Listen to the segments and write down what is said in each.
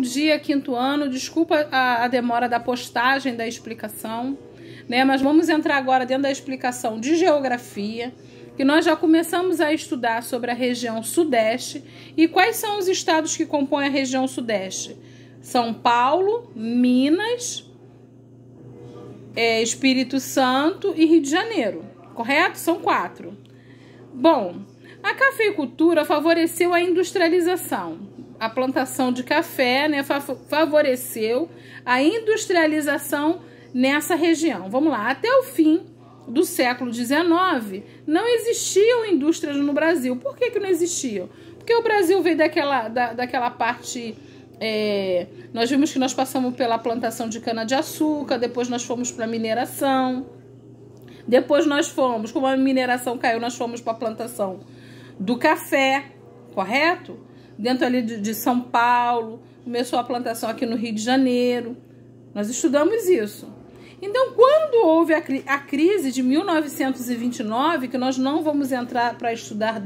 dia, quinto ano. Desculpa a demora da postagem da explicação, né? Mas vamos entrar agora dentro da explicação de geografia, que nós já começamos a estudar sobre a região sudeste. E quais são os estados que compõem a região sudeste? São Paulo, Minas, Espírito Santo e Rio de Janeiro, correto? São 4. Bom, a cafeicultura favoreceu a industrialização. A plantação de café, né, favoreceu a industrialização nessa região. Vamos lá, até o fim do século XIX, não existiam indústrias no Brasil. Por que não existiam? Porque o Brasil veio daquela parte... nós vimos que nós passamos pela plantação de cana-de-açúcar, depois nós fomos para a mineração, depois nós fomos, como a mineração caiu, nós fomos para a plantação do café, correto? Dentro ali de São Paulo, começou a plantação aqui no Rio de Janeiro, nós estudamos isso. Então, quando houve a crise de 1929, que nós não vamos entrar para estudar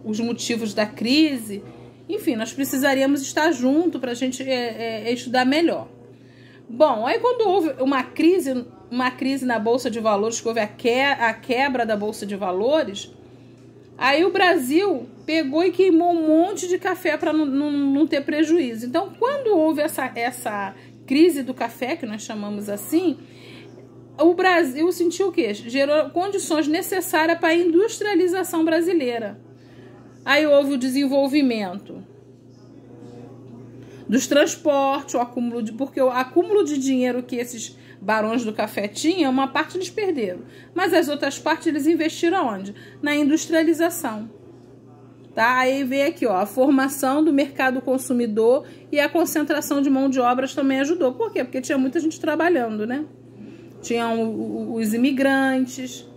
os motivos da crise, enfim, nós precisaríamos estar junto para a gente estudar melhor. Bom, aí quando houve uma crise na Bolsa de Valores, que houve a quebra da Bolsa de Valores, aí o Brasil pegou e queimou um monte de café para não ter prejuízo. Então, quando houve essa crise do café, que nós chamamos assim, o Brasil sentiu o quê? Gerou condições necessárias para a industrialização brasileira. Aí houve o desenvolvimento dos transportes, porque o acúmulo de dinheiro que esses barões do café tinham, uma parte eles perderam. Mas as outras partes eles investiram onde? Na industrialização. Tá? Aí veio aqui, ó, a formação do mercado consumidor e a concentração de mão de obras também ajudou. Por quê? Porque tinha muita gente trabalhando, né? Tinham os imigrantes.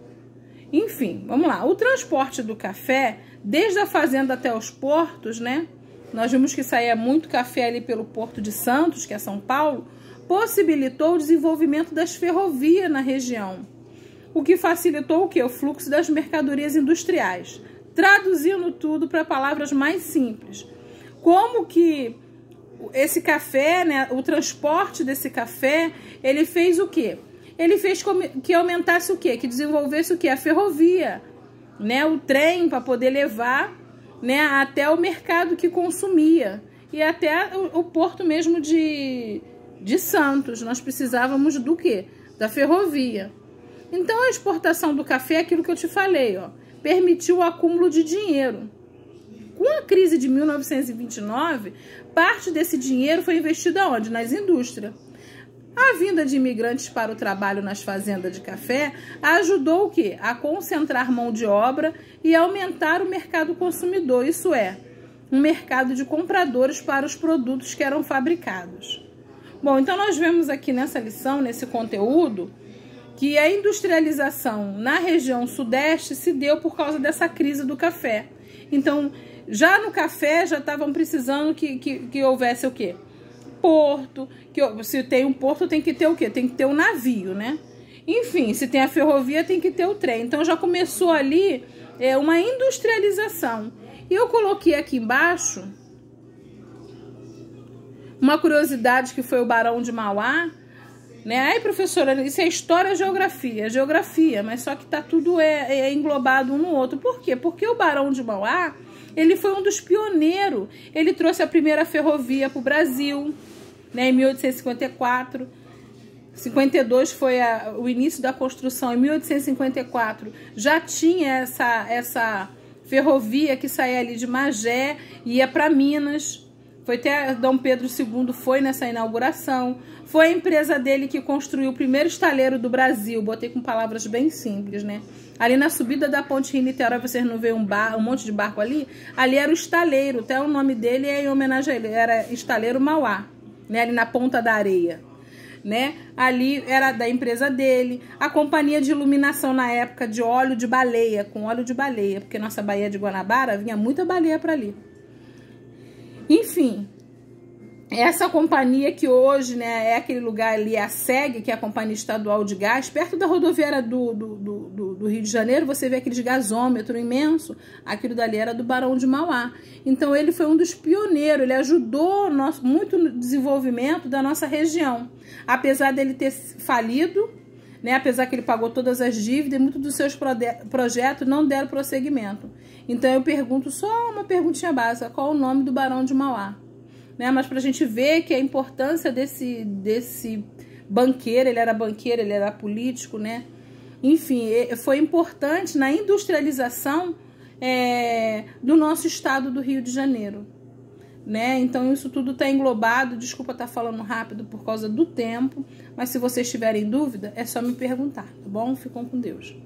Enfim, vamos lá. O transporte do café, desde a fazenda até os portos, né? Nós vimos que saía muito café ali pelo Porto de Santos, que é São Paulo, possibilitou o desenvolvimento das ferrovias na região, o que facilitou o quê? O fluxo das mercadorias industriais. Traduzindo tudo para palavras mais simples, como que esse café, né, o transporte desse café, ele fez o quê? Ele fez que aumentasse o quê? Que desenvolvesse o quê? A ferrovia, né, o trem para poder levar, né, até o mercado que consumia e até o porto mesmo de Santos. Nós precisávamos do quê? Da ferrovia. Então a exportação do café é aquilo que eu te falei, ó, permitiu o acúmulo de dinheiro. Com a crise de 1929, parte desse dinheiro foi investido aonde? Nas indústrias. A vinda de imigrantes para o trabalho nas fazendas de café ajudou o quê? A concentrar mão de obra e aumentar o mercado consumidor, isso é, um mercado de compradores para os produtos que eram fabricados. Bom, então nós vemos aqui nessa lição, nesse conteúdo, que a industrialização na região sudeste se deu por causa dessa crise do café. Então, já no café, já estavam precisando que houvesse o quê? Porto, se tem um porto tem que ter o quê? Tem que ter um navio, né? Enfim, se tem a ferrovia tem que ter o trem. Então já começou ali uma industrialização. E eu coloquei aqui embaixo uma curiosidade que foi o Barão de Mauá, né? Aí, professora, isso é história, geografia, mas só que tá tudo englobado um no outro. Por quê? Porque o Barão de Mauá, ele foi um dos pioneiros. Ele trouxe a primeira ferrovia para o Brasil, né, em 1854. 52 foi o início da construção. Em 1854 já tinha essa ferrovia que saía ali de Magé e ia para Minas. Foi até Dom Pedro II foi nessa inauguração. Foi a empresa dele que construiu o primeiro estaleiro do Brasil. Botei com palavras bem simples, né? Ali na subida da ponte Rio-Niterói, vocês não vê um monte de barco ali? Ali era o estaleiro, até o nome dele é em homenagem a ele. Era Estaleiro Mauá, né? Ali na Ponta da Areia, né? Ali era da empresa dele. A companhia de iluminação na época de óleo de baleia, com óleo de baleia, porque nossa Baía de Guanabara vinha muita baleia para ali. Enfim, essa companhia que hoje, né, é aquele lugar ali, a SEG, que é a Companhia Estadual de Gás, perto da rodoviária do Rio de Janeiro, você vê aqueles gasômetro imenso, aquilo dali era do Barão de Mauá. Então ele foi um dos pioneiros, ele ajudou muito no desenvolvimento da nossa região. Apesar dele ter falido, né, apesar que ele pagou todas as dívidas, muitos dos seus projetos não deram prosseguimento. Então eu pergunto só uma perguntinha básica, qual o nome do Barão de Mauá? Né, mas para a gente ver que a importância desse banqueiro, ele era banqueiro, ele era político, né? Enfim, foi importante na industrialização do nosso estado do Rio de Janeiro, né? Então isso tudo está englobado. Desculpa estar falando rápido por causa do tempo, mas se vocês tiverem dúvida, é só me perguntar, tá bom? Ficam com Deus.